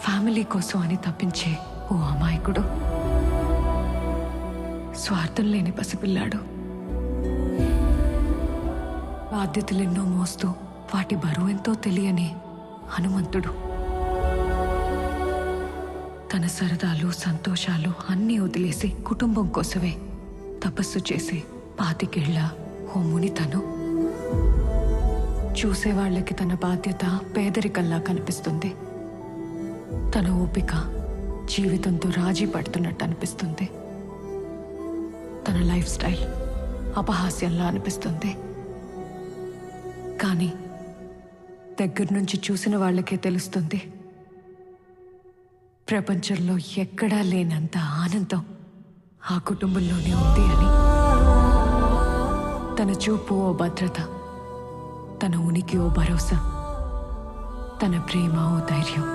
Family కోసం అని తప్పించే ఓ అమాయకుడు, స్వార్థం లేని పసిపిల్లాడు. బాధ్యతలెన్నో మోస్తూ వాటి బరువెంతో తెలియని హనుమంతుడు. తన సరదాలు సంతోషాలు అన్నీ వదిలేసి కుటుంబం కోసమే తపస్సు చేసి 25 ఏళ్ల ఓ ముని తను. చూసేవాళ్లకి తన బాధ్యత పేదరికంలా కనిపిస్తుంది. తన ఓపిక జీవితంతో రాజీ పడుతున్నట్టు అనిపిస్తుంది. తన లైఫ్ స్టైల్ అపహాస్యంలా అనిపిస్తుంది. కానీ దగ్గర నుంచి చూసిన వాళ్ళకే తెలుస్తుంది, ప్రపంచంలో ఎక్కడా లేనంత ఆనందం ఆ కుటుంబంలోనే ఉంది అని. తన చూపు ఓ భద్రత, తన ఉనికి ఓ భరోసా, తన ప్రేమ ఓ ధైర్యం.